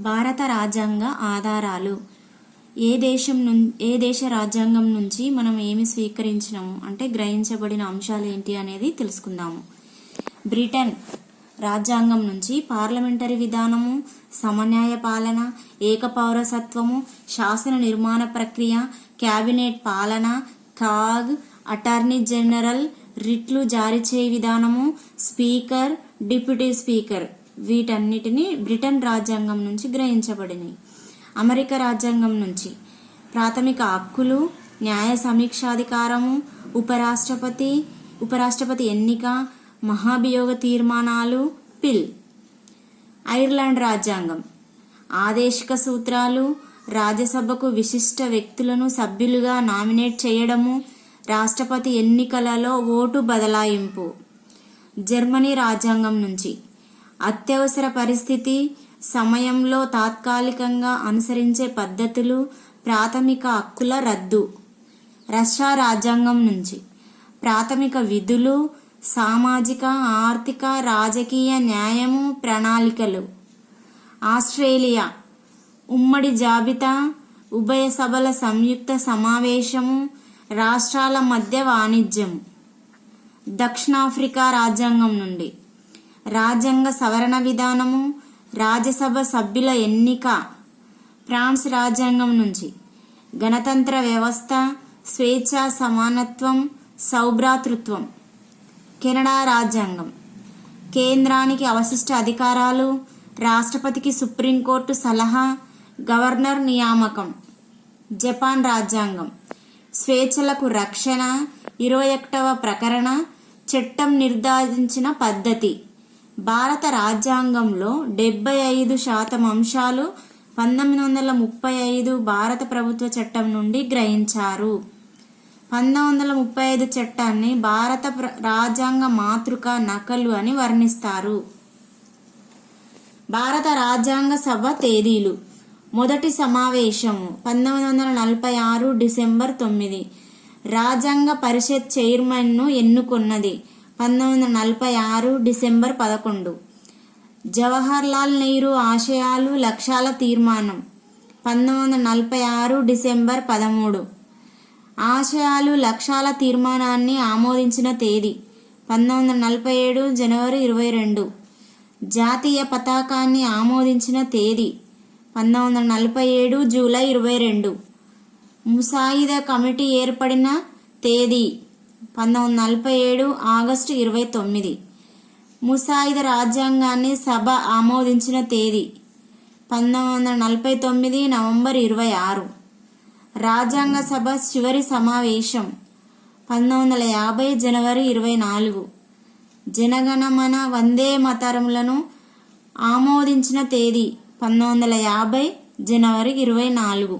భారత రాజ్యాంగ ఆధారాలు. ఏ దేశ రాజ్యాంగం నుంచి మనం ఏమి స్వీకరించినాము అంటే గ్రహించబడిన అంశాలు ఏంటి అనేది తెలుసుకుందాము. బ్రిటన్ రాజ్యాంగం నుంచి పార్లమెంటరీ విధానము, సమన్యాయ పాలన, ఏకపౌరసత్వము, శాసన నిర్మాణ ప్రక్రియ, క్యాబినెట్ పాలన, కాగ్, అటార్నీ జనరల్, రిట్లు జారీ చేయ విధానము, స్పీకర్, డిప్యూటీ స్పీకర్ వీటన్నిటిని బ్రిటన్ రాజ్యాంగం నుంచి గ్రహించబడినాయి. అమెరికా రాజ్యాంగం నుంచి ప్రాథమిక హక్కులు, న్యాయ సమీక్షాధికారము, ఉపరాష్ట్రపతి ఎన్నిక, మహాభియోగ తీర్మానాలు, పిల్. ఐర్లాండ్ రాజ్యాంగం ఆదేశిక సూత్రాలు, రాజ్యసభకు విశిష్ట వ్యక్తులను సభ్యులుగా నామినేట్ చేయడము, రాష్ట్రపతి ఎన్నికలలో ఓటు బదలాయింపు. జర్మనీ రాజ్యాంగం నుంచి అత్యవసర పరిస్థితి సమయంలో తాత్కాలికంగా అనుసరించే పద్ధతులు, ప్రాథమిక హక్కుల రద్దు. రష్యా రాజ్యాంగం నుంచి ప్రాథమిక విధులు, సామాజిక, ఆర్థిక, రాజకీయ న్యాయము, ప్రణాళికలు. ఆస్ట్రేలియా ఉమ్మడి జాబితా, ఉభయ సభల సంయుక్త సమావేశము, రాష్ట్రాల మధ్య వాణిజ్యము. దక్షిణాఫ్రికా రాజ్యాంగం నుండి రాజ్యాంగ సవరణ విధానము, రాజ్యసభ సభ్యుల ఎన్నిక. ఫ్రాన్స్ రాజ్యాంగం నుంచి గణతంత్ర వ్యవస్థ, స్వేచ్ఛ, సమానత్వం, సౌభ్రాతృత్వం. కెనడా రాజ్యాంగం కేంద్రానికి అవశిష్ట అధికారాలు, రాష్ట్రపతికి సుప్రీంకోర్టు సలహా, గవర్నర్ నియామకం. జపాన్ రాజ్యాంగం స్వేచ్ఛలకు రక్షణ, 21వ ప్రకరణ, చట్టం నిర్ధారించిన పద్ధతి. భారత రాజ్యాంగంలో 75% అంశాలు 1935 భారత ప్రభుత్వ చట్టం నుండి గ్రహించారు. 1935 చట్టాన్ని భారత రాజ్యాంగ మాతృక నకలు అని వర్ణిస్తారు. భారత రాజ్యాంగ సభ తేదీలు. మొదటి సమావేశము 1946 డిసెంబర్ 9. రాజ్యాంగ పరిషత్ చైర్మన్ను ఎన్నుకున్నది 1946 డిసెంబర్ 11. జవహర్లాల్ నెహ్రూ ఆశయాలు, లక్ష్యాల తీర్మానం 1946 డిసెంబర్ 13. ఆశయాలు, లక్ష్యాల తీర్మానాన్ని ఆమోదించిన తేదీ 1947 జనవరి 22. జాతీయ పతాకాన్ని ఆమోదించిన తేదీ 1947 జూలై 22. ముసాయిదా కమిటీ ఏర్పడిన తేదీ 1947 ఆగస్టు 29. ముసాయిదా రాజ్యాంగాన్ని సభ ఆమోదించిన తేదీ 1949 నవంబర్ 26. రాజ్యాంగ సభ చివరి సమావేశం 1950 జనవరి 24. జనగణమన వందే మాతరములను ఆమోదించిన తేదీ 1950 జనవరి 24.